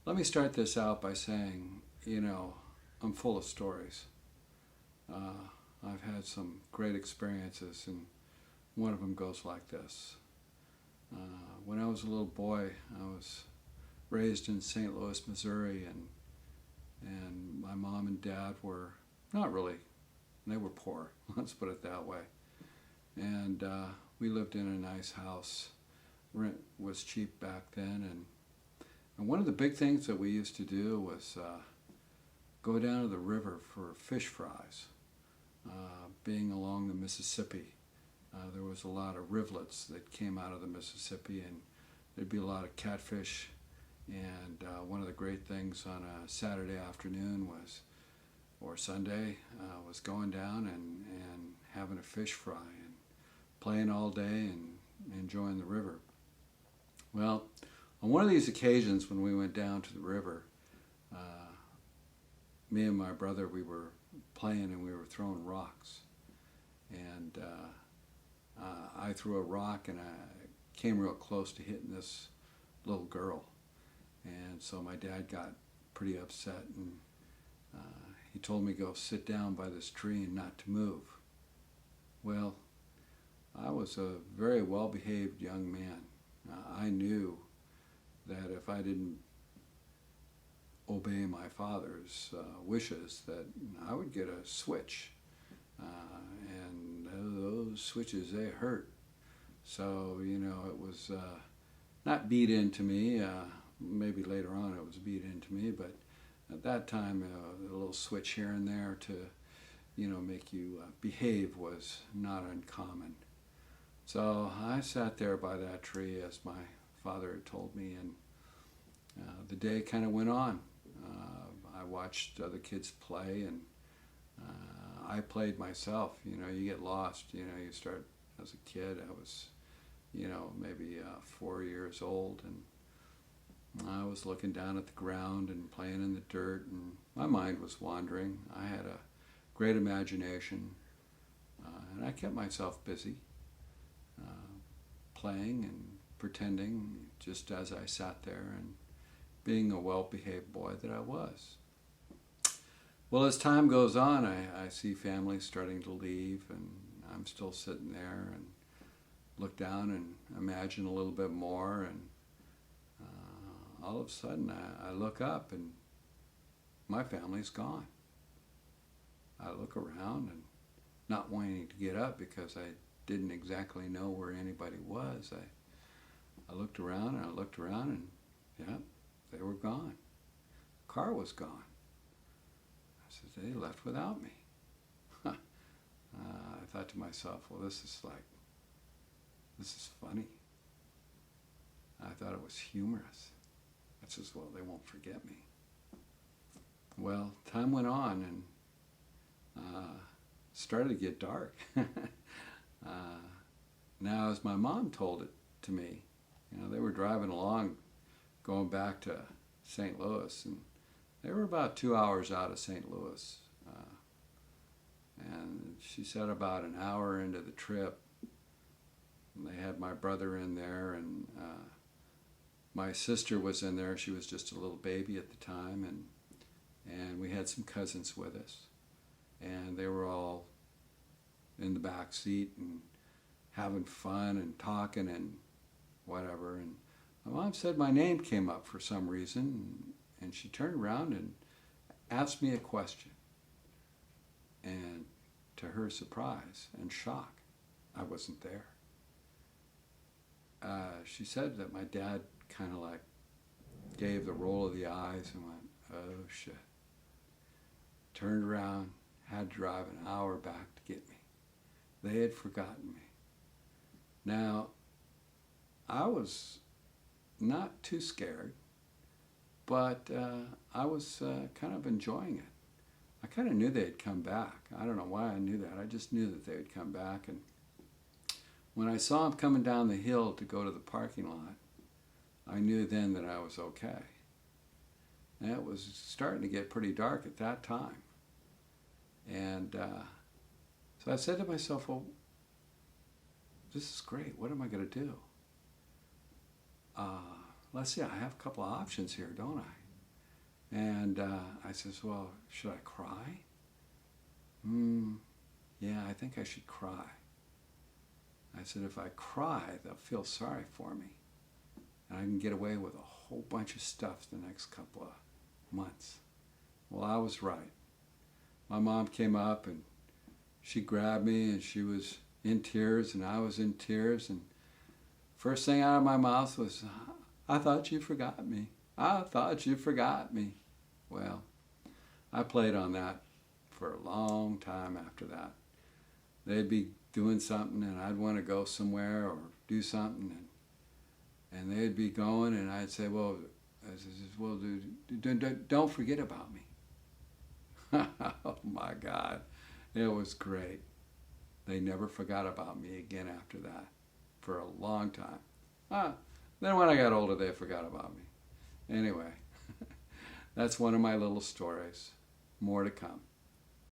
Let me start this out by saying, I'm full of stories. Uh, I've had some great experiences, and one of them goes like this. When I was a little boy, I was raised in St. Louis, Missouri, and my mom and dad were not really, they were poor, let's put it that way. And we lived in a nice house. Rent was cheap back then, and one of the big things that we used to do was go down to the river for fish fries. Being along the Mississippi, there was a lot of rivulets that came out of the Mississippi, and there'd be a lot of catfish. And one of the great things on a Saturday afternoon was, or Sunday, was going down and having a fish fry and playing all day and enjoying the river. Well, on one of these occasions when we went down to the river, me and my brother, we were playing and we were throwing rocks. And I threw a rock and I came real close to hitting this little girl. And so my dad got pretty upset, and he told me to go sit down by this tree and not to move. Well, I was a very well-behaved young man. I knew that if I didn't obey my father's wishes, that I would get a switch. And those switches, they hurt. So, it was not beat into me. Maybe later on it was beat into me, but at that time, a little switch here and there to, make you behave was not uncommon. So I sat there by that tree as my father had told me, and the day kind of went on. I watched other kids play, and I played myself. You get lost. You start as a kid. I was, maybe 4 years old, and I was looking down at the ground and playing in the dirt, and my mind was wandering. I had a great imagination, and I kept myself busy, playing and pretending just as I sat there and being a well-behaved boy that I was. Well, as time goes on, I see families starting to leave, and I'm still sitting there and look down and imagine a little bit more, and all of a sudden I look up and my family's gone. I look around and not wanting to get up because I didn't exactly know where anybody was. I looked around and I looked around, and yeah, they were gone. The car was gone. I said, they left without me. I thought to myself, well, this is funny. I thought it was humorous. I says, well, they won't forget me. Well, time went on, and started to get dark. Now, as my mom told it to me, they were driving along, going back to St. Louis, and they were about 2 hours out of St. Louis. And she said about an hour into the trip, they had my brother in there, and my sister was in there. She was just a little baby at the time, and we had some cousins with us, and they were all in the back seat and having fun and talking and whatever. And my mom said my name came up for some reason, and she turned around and asked me a question. And to her surprise and shock, I wasn't there. She said that my dad kind of like gave the roll of the eyes and went, oh shit. Turned around, had to drive an hour back to get me. They had forgotten me. Now, I was not too scared, but I was kind of enjoying it. I kind of knew they'd come back. I don't know why I knew that. I just knew that they would come back. And when I saw them coming down the hill to go to the parking lot, I knew then that I was okay. And it was starting to get pretty dark at that time. And so I said to myself, well, this is great. What am I going to do? Let's see, I have a couple of options here, don't I? And I says, well, should I cry? Yeah, I think I should cry. I said, if I cry, they'll feel sorry for me. And I can get away with a whole bunch of stuff the next couple of months. Well, I was right. My mom came up and she grabbed me and she was in tears and I was in tears. And first thing out of my mouth was, I thought you forgot me. I thought you forgot me. Well, I played on that for a long time after that. They'd be doing something and I'd want to go somewhere or do something and they'd be going and I'd say, well, don't forget about me. Oh my God, it was great. They never forgot about me again after that for a long time. Then when I got older, they forgot about me. Anyway, that's one of my little stories. More to come.